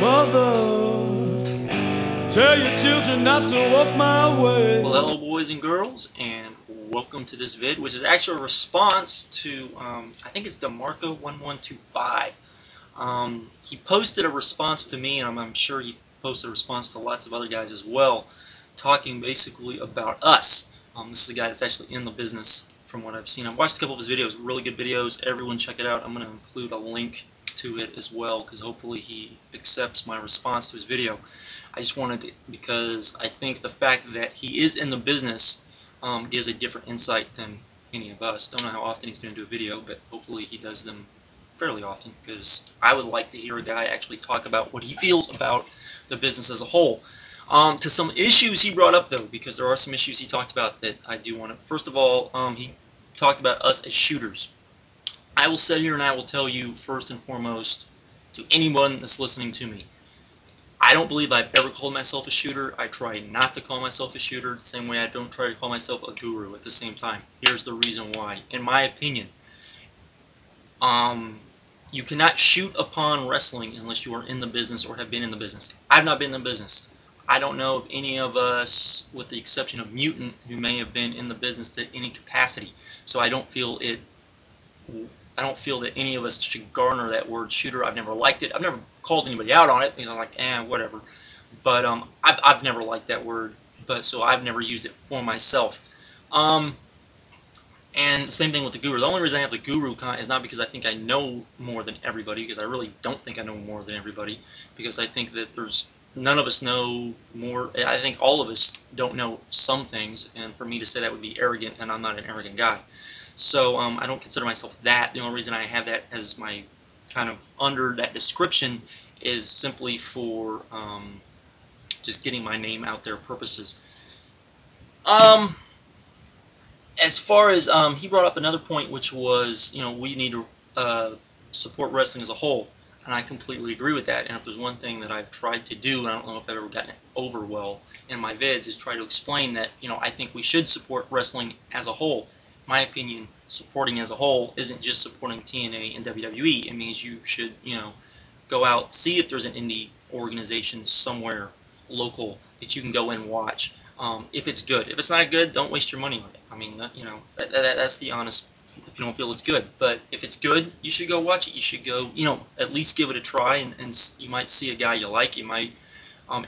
Mother, tell your children not to walk my way. Well, hello boys and girls, and welcome to this vid, which is actually a response to, I think it's Demarco 1125. He posted a response to me, and I'm sure he posted a response to lots of other guys as well, talking basically about us. This is a guy that's actually in the business from what I've seen. I've watched a couple of his videos, really good videos. Everyone check it out. I'm going to include a link to it as well, because hopefully he accepts my response to his video. I just wanted to, because I think the fact that he is in the business gives a different insight than any of us. Don't know how often he's going to do a video, but hopefully he does them fairly often, because I would like to hear a guy actually talk about what he feels about the business as a whole. To some issues he brought up, though, because there are some issues he talked about that I do want to. First of all, he talked about us as shooters. I will sit here and I will tell you, first and foremost, to anyone that's listening to me, I don't believe I've ever called myself a shooter. I try not to call myself a shooter, the same way I don't try to call myself a guru at the same time. Here's the reason why. In my opinion, you cannot shoot upon wrestling unless you are in the business or have been in the business. I've not been in the business. I don't know of any of us, with the exception of Mutant, who may have been in the business to any capacity. So I don't feel that any of us should garner that word shooter. I've never liked it. I've never called anybody out on it. You know, like, whatever. But I've never liked that word. But so I've never used it for myself. And the same thing with the guru. The only reason I have the guru comment is not because I think I know more than everybody, because I really don't think I know more than everybody, because I think that none of us know more. I think all of us don't know some things, and for me to say that would be arrogant, and I'm not an arrogant guy. So I don't consider myself that. The only reason I have that as my kind of under that description is simply for just getting my name out there purposes. As far as he brought up another point, which was, you know, we need to support wrestling as a whole, and I completely agree with that. And if there's one thing that I've tried to do, and I don't know if I've ever gotten it over well in my vids, is try to explain that, you know, I think we should support wrestling as a whole. My opinion, supporting as a whole isn't just supporting TNA and WWE. It means you should, you know, go out, see if there's an indie organization somewhere local that you can go and watch. If it's good. If it's not good, don't waste your money on it. I mean, you know, that's the honest. If you don't feel it's good, but if it's good, you should go watch it. You should go, you know, at least give it a try, and you might see a guy you like. You might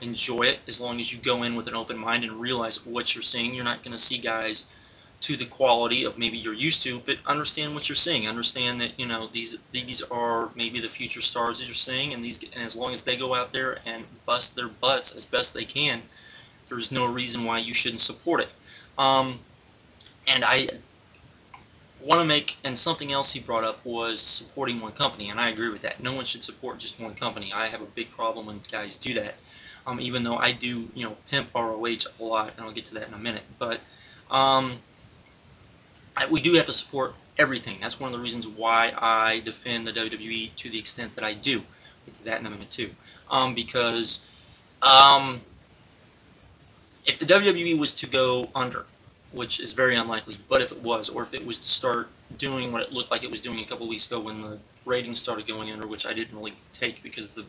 enjoy it, as long as you go in with an open mind and realize what you're seeing. You're not going to see guys to the quality of maybe you're used to, but understand what you're seeing. Understand that, you know, these are maybe the future stars that you're seeing, and as long as they go out there and bust their butts as best they can, there's no reason why you shouldn't support it. And I want to make, and something else he brought up was supporting one company, and I agree with that. No one should support just one company. I have a big problem when guys do that, even though I do, you know, pimp ROH a lot, and I'll get to that in a minute. But we do have to support everything. That's one of the reasons why I defend the WWE to the extent that I do. We'll get to that in a minute too. Because if the WWE was to go under, which is very unlikely, but if it was, or if it was to start doing what it looked like it was doing a couple weeks ago when the ratings started going under, which I didn't really take because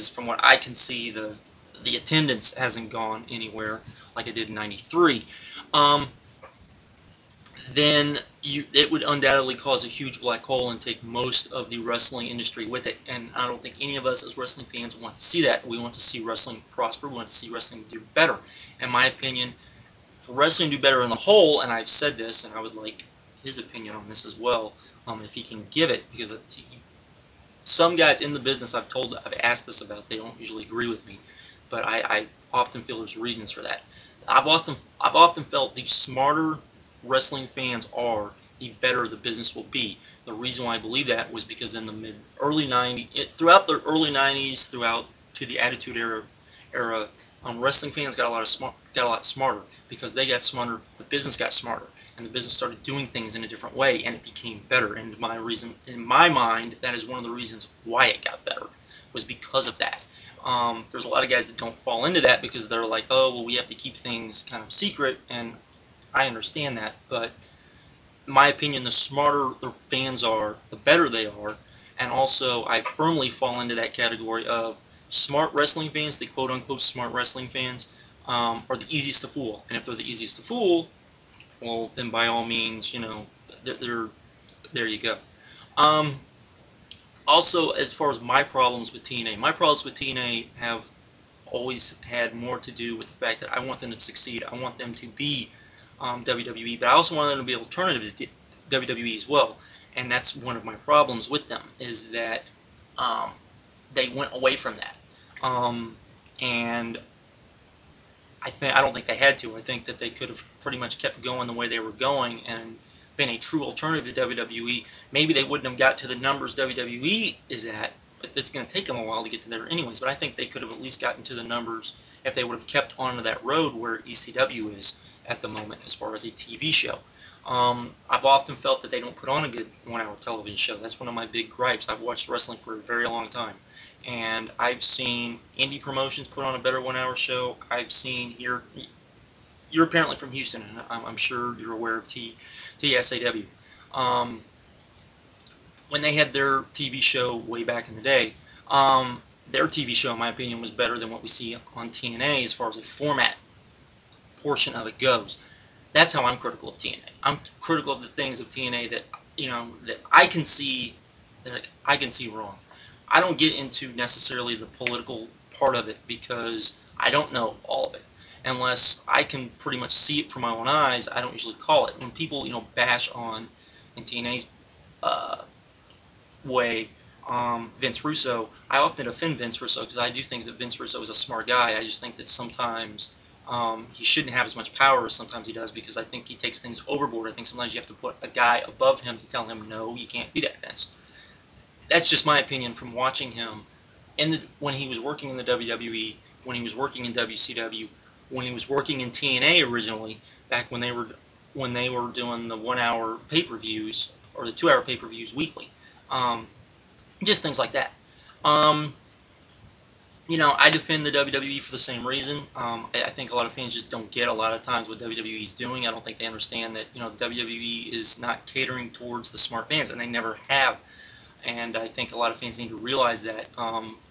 from what I can see, the attendance hasn't gone anywhere like it did in '93. Then it would undoubtedly cause a huge black hole and take most of the wrestling industry with it. And I don't think any of us as wrestling fans want to see that. We want to see wrestling prosper. We want to see wrestling do better. In my opinion, for wrestling to do better in the whole, and I've said this, and I would like his opinion on this as well, if he can give it, because some guys in the business I've asked this about, they don't usually agree with me, but I often feel there's reasons for that. I've often felt the smarter wrestling fans are, the better the business will be. The reason why I believe that was because in the early 90s, throughout the early 90s, throughout to the Attitude Era, wrestling fans got a lot smarter. Because they got smarter, the business got smarter, and the business started doing things in a different way, and it became better. And in my mind, that is one of the reasons why it got better, was because of that. There's a lot of guys that don't fall into that because they're like, oh, well, we have to keep things kind of secret, and I understand that, but in my opinion, the smarter the fans are, the better they are, And also, I firmly fall into that category of smart wrestling fans, the quote-unquote smart wrestling fans, are the easiest to fool. And if they're the easiest to fool, well, then by all means, you know, they're there you go. Um, Also, as far as my problems with TNA, my problems with TNA have always had more to do with the fact that I want them to succeed. I want them to be WWE, but I also want them to be alternatives to WWE as well. And that's one of my problems with them, is that um, they went away from that. And I don't think they had to. I think that they could have pretty much kept going the way they were going and been a true alternative to WWE. Maybe they wouldn't have got to the numbers WWE is at, but it's going to take them a while to get to there anyways. But I think they could have at least gotten to the numbers if they would have kept onto that road where ECW is at the moment as far as a TV show. I've often felt that they don't put on a good one-hour television show. That's one of my big gripes. I've watched wrestling for a very long time, and I've seen indie promotions put on a better one-hour show. I've seen you're apparently from Houston, and I'm sure you're aware of TSAW. When they had their TV show way back in the day, their TV show, in my opinion, was better than what we see on TNA as far as the format portion of it goes. That's how I'm critical of TNA. I'm critical of the things of TNA that, you know, that I can see wrong. I don't get into necessarily the political part of it because I don't know all of it. Unless I can pretty much see it from my own eyes, I don't usually call it. When people, you know, bash on, in TNA's way, Vince Russo, I often defend Vince Russo because I do think that Vince Russo is a smart guy. I just think that sometimes he shouldn't have as much power as sometimes he does, because I think he takes things overboard. I think sometimes you have to put a guy above him to tell him, no, you can't be that, Vince. That's just my opinion from watching him when he was working in the WWE, when he was working in WCW, when he was working in TNA originally, back when they were doing the 1 hour pay-per-views or the 2 hour pay-per-views weekly. Just things like that. You know, I defend the WWE for the same reason. I think a lot of fans just don't get a lot of times what WWE is doing. I don't think they understand that, you know, WWE is not catering towards the smart fans, and they never have. And I think a lot of fans need to realize that.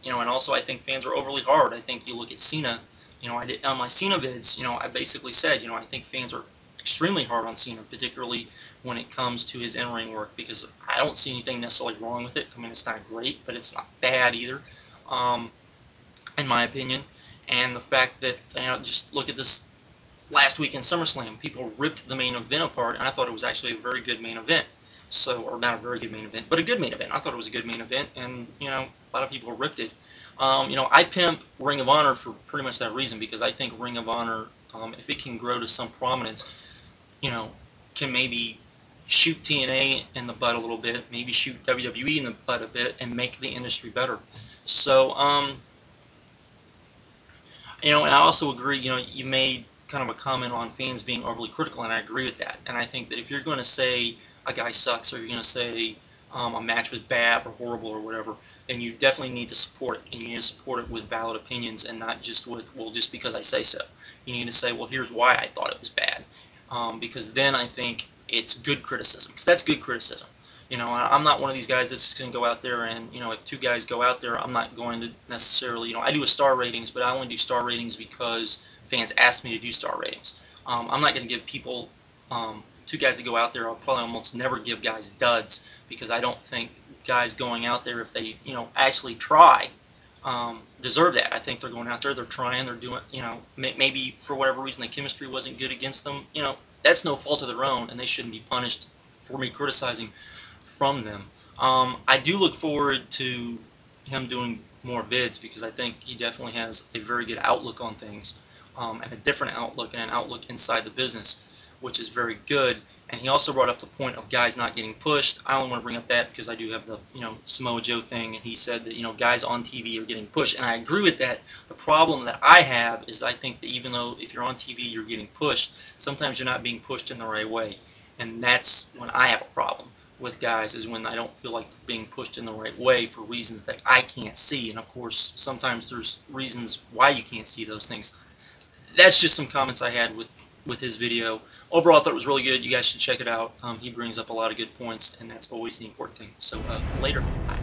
You know, and also I think fans are overly hard. I think you look at Cena. You know, I did on my Cena vids. You know, I basically said, you know, I think fans are extremely hard on Cena, particularly when it comes to his in-ring work, because I don't see anything necessarily wrong with it. I mean, it's not great, but it's not bad either, in my opinion. And the fact that, you know, just look at this last week in SummerSlam, people ripped the main event apart, and I thought it was actually a very good main event. So, or not a very good main event, but a good main event. I thought it was a good main event, and, you know, a lot of people ripped it. You know, I pimp Ring of Honor for pretty much that reason, because I think Ring of Honor, if it can grow to some prominence, you know, can maybe shoot TNA in the butt a little bit, maybe shoot WWE in the butt a bit, and make the industry better. So, you know, and I also agree, you know, you made kind of a comment on fans being overly critical, and I agree with that. And I think that if you're going to say a guy sucks, or you're going to say a match was bad or horrible or whatever, then you definitely need to support it. And you need to support it with valid opinions, and not just with, well, just because I say so. You need to say, well, here's why I thought it was bad. Because then I think it's good criticism, because that's good criticism. You know, I'm not one of these guys that's just going to go out there and, you know, if two guys go out there, I'm not going to necessarily, you know, I do a star ratings, but I only do star ratings because fans ask me to do star ratings. I'm not going to give people, two guys that go out there, I'll probably almost never give guys duds, because I don't think guys going out there, if they, you know, actually try, deserve that. I think they're going out there, they're trying, they're doing, you know, maybe for whatever reason the chemistry wasn't good against them. You know, that's no fault of their own, and they shouldn't be punished for me criticizing from them. I do look forward to him doing more vids, because I think he definitely has a very good outlook on things, and a different outlook, and an outlook inside the business, which is very good. And he also brought up the point of guys not getting pushed. I only want to bring up that because I do have the, you know, Samoa Joe thing, and he said that, you know, guys on TV are getting pushed, and I agree with that. The problem that I have is I think that even though if you're on TV you're getting pushed, sometimes you're not being pushed in the right way, and that's when I have a problem with guys, is when I don't feel like they're being pushed in the right way for reasons that I can't see. And of course, sometimes there's reasons why you can't see those things. That's just some comments I had with his video. Overall, I thought it was really good. You guys should check it out. He brings up a lot of good points, and that's always the important thing. So later. Bye.